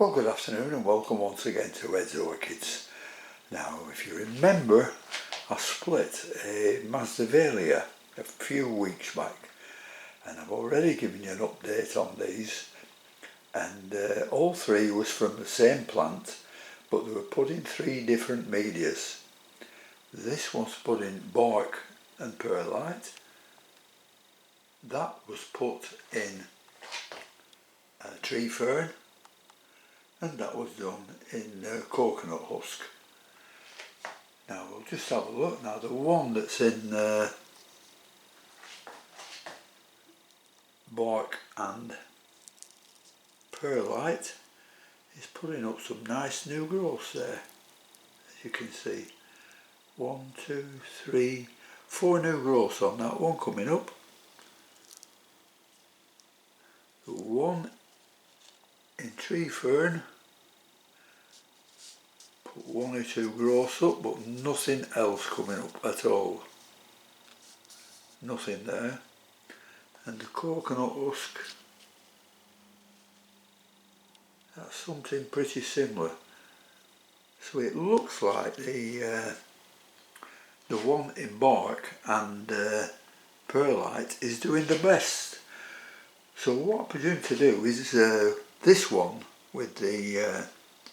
Well, good afternoon and welcome once again to Ed's Orchids. Now, if you remember, I split a Masdevallia a few weeks back, and I've already given you an update on these, and all three was from the same plant, but they were put in three different medias. This was put in bark and perlite, that was put in tree fern, and that was done in coconut husk. Now we'll just have a look. Now the one that's in bark and perlite is putting up some nice new growths there, as you can see. 1, 2, 3, 4 new growths on that one coming up. The one in tree fern put 1 or 2 growths up, but nothing else coming up at all. Nothing there. And the coconut husk, that's something pretty similar. So it looks like the one in bark and perlite is doing the best. So what I'm presuming to do is this one with the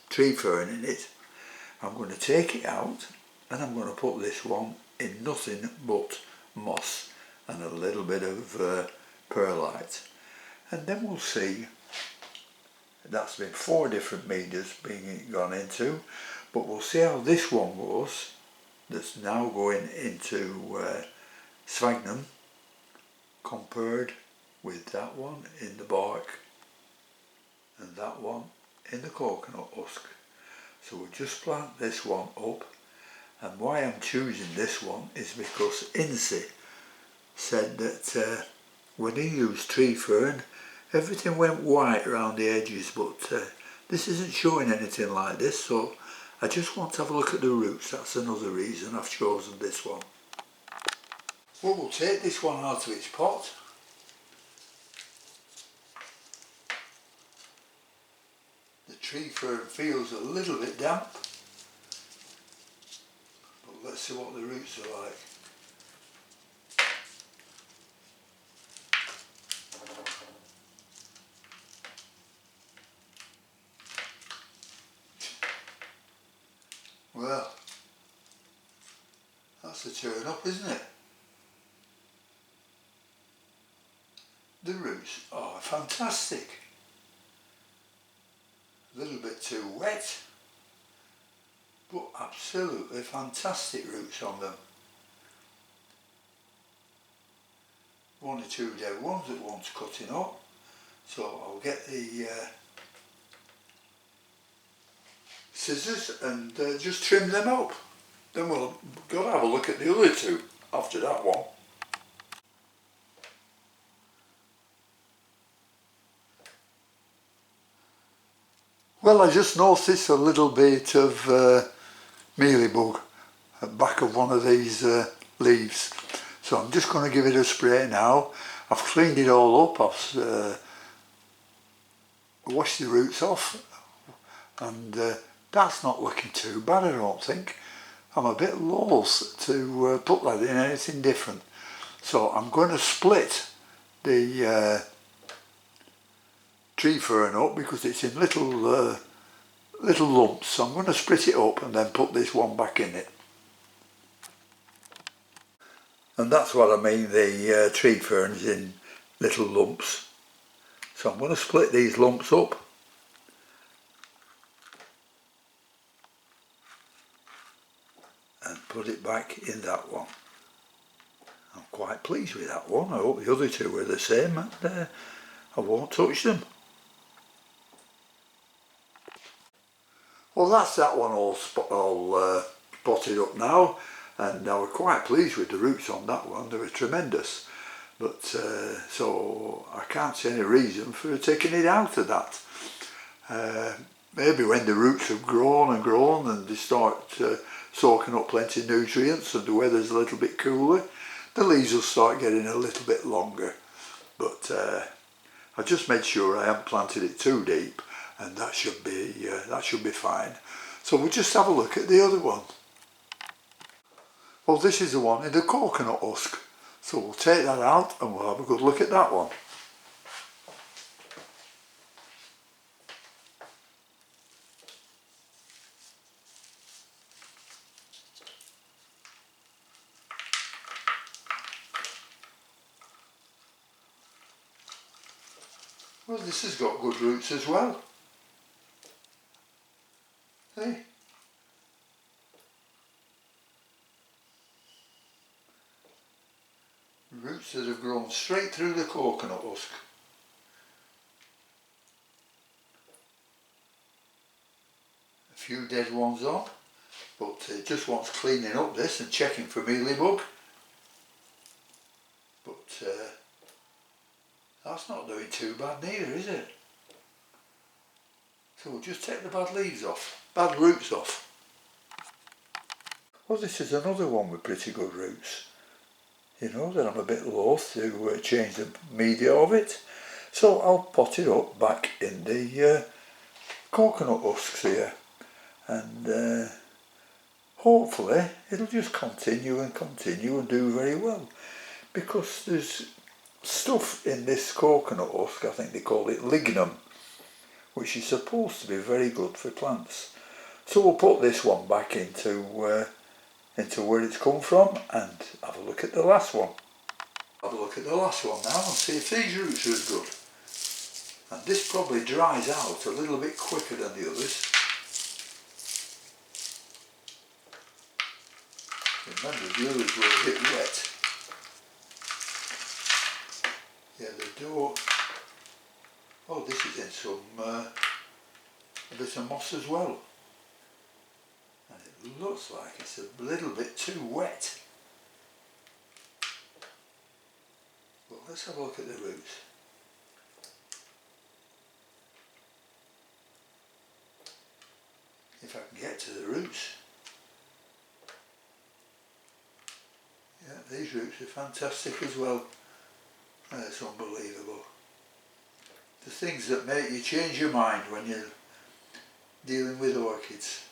tree fern in it, I'm going to take it out and I'm going to put this one in nothing but moss and a little bit of perlite, and then we'll see. That's been 4 different medias being gone into, but we'll see how this one goes that's now going into sphagnum compared with that one in the bark and that one in the coconut husk. So we'll just plant this one up, and why I'm choosing this one is because Incy said that when he used tree fern everything went white around the edges, but this isn't showing anything like this, so I just want to have a look at the roots. That's another reason I've chosen this one. Well, we'll take this one out of its pot. The tree fern feels a little bit damp, but let's see what the roots are like. Well, that's a turn up, isn't it? The roots are fantastic. A little bit too wet, but absolutely fantastic roots on them. 1 or 2 dead ones that wants cutting up, so I'll get the scissors and just trim them up. Then we'll go and have a look at the other 2 after that one. Well, I just noticed a little bit of mealybug at the back of one of these leaves, so I'm just going to give it a spray now. I've cleaned it all up, I've washed the roots off, and that's not looking too bad, I don't think. I'm a bit loath to put that in anything different, so I'm going to split the tree fern up because it's in little lumps, so I'm going to split it up and then put this one back in it. And that's what I mean, the tree fern's in little lumps. So I'm going to split these lumps up and put it back in that one. I'm quite pleased with that one. I hope the other 2 are the same, and I won't touch them. Well, that's that one all spotted up now, and I was quite pleased with the roots on that one. They were tremendous, but so I can't see any reason for taking it out of that. Maybe when the roots have grown and they start soaking up plenty of nutrients and the weather's a little bit cooler, the leaves will start getting a little bit longer. But I just made sure I haven't planted it too deep, and that should be fine. So we'll just have a look at the other one. Well, this is the one in the coconut husk, so we'll take that out and we'll have a good look at that one. Well, this has got good roots as well. Hey? Roots that have grown straight through the coconut husk. A few dead ones on, but it just wants cleaning up this and checking for mealybug. But that's not doing too bad neither, is it? So we'll just take the bad leaves off, bad roots off. Well, this is another one with pretty good roots. You know that I'm a bit loath to change the media of it, so I'll pot it up back in the coconut husks here, and hopefully it'll just continue and do very well, because there's stuff in this coconut husk, I think they call it lignum, which is supposed to be very good for plants. So we'll put this one back into where it's come from and have a look at the last one. Have a look at the last one now and see if these roots are as good. And this probably dries out a little bit quicker than the others. Remember, the others were a bit wet. Yeah, they do. Oh, this is in some a bit of moss as well. And it looks like it's a little bit too wet. Well, let's have a look at the roots. If I can get to the roots. Yeah, these roots are fantastic as well. It's unbelievable. The things that make you change your mind when you're dealing with orchids.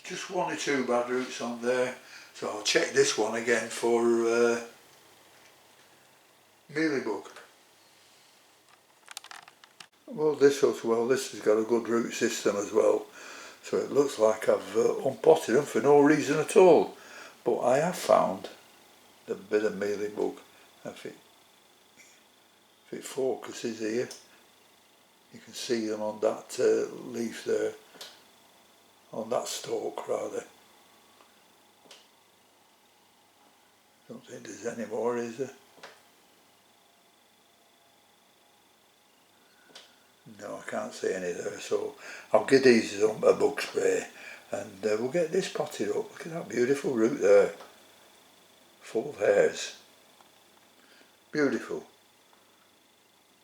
Just one or two bad roots on there, so I'll check this one again for mealybug. Well, this has got a good root system as well, so it looks like I've unpotted them for no reason at all. But I have found a bit of mealybug. If it focuses here, you can see them on that leaf there, on that stalk rather. Don't think there's any more, is there? No, I can't see any there, so I'll give these a bug spray and we'll get this potted up. Look at that beautiful root there, full of hairs. Beautiful.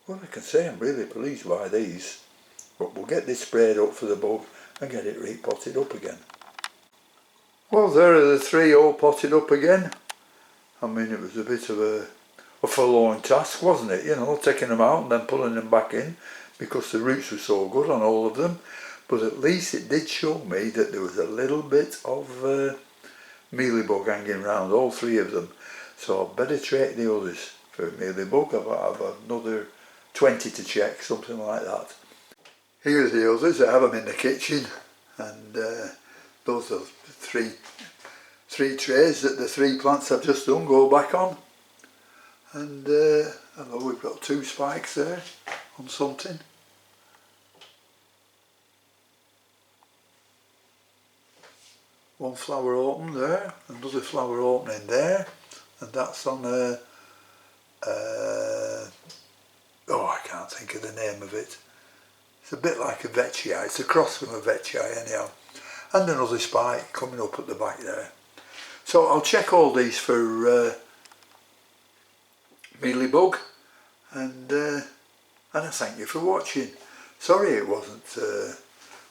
Well, I can say I'm really pleased by these, but we'll get this sprayed up for the bug and get it repotted up again. Well, there are the three all potted up again. I mean, it was a bit of a forlorn task, wasn't it? You know, taking them out and then pulling them back in, because the roots were so good on all of them. But at least it did show me that there was a little bit of mealybug hanging around, all three of them. So I'd better check the others for mealybug. I've another 20 to check, something like that. Here's the others. I have them in the kitchen, and those are three trays that the three plants I've just done go back on. And hello, we've got two spikes there on something. One flower open there, another flower opening there, and that's on a oh, I can't think of the name of it. It's a bit like a vetchii, it's a cross from a vetchii anyhow. And another spike coming up at the back there. So I'll check all these for mealybug, and I thank you for watching. Sorry it wasn't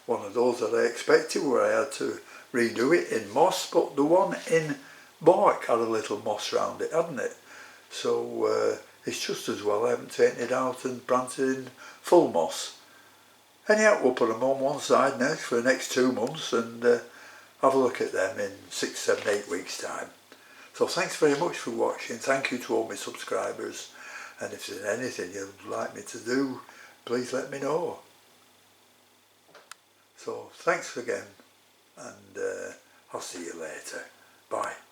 one of those that I expected, where I had to redo it in moss, but the one in bark had a little moss round it, hadn't it? So it's just as well I haven't taken it out and planted in full moss. Anyhow, we'll put them on one side next for the next 2 months and have a look at them in 6, 7, 8 weeks time. So thanks very much for watching. Thank you to all my subscribers, and if there's anything you'd like me to do, please let me know. So thanks again, and I'll see you later. Bye.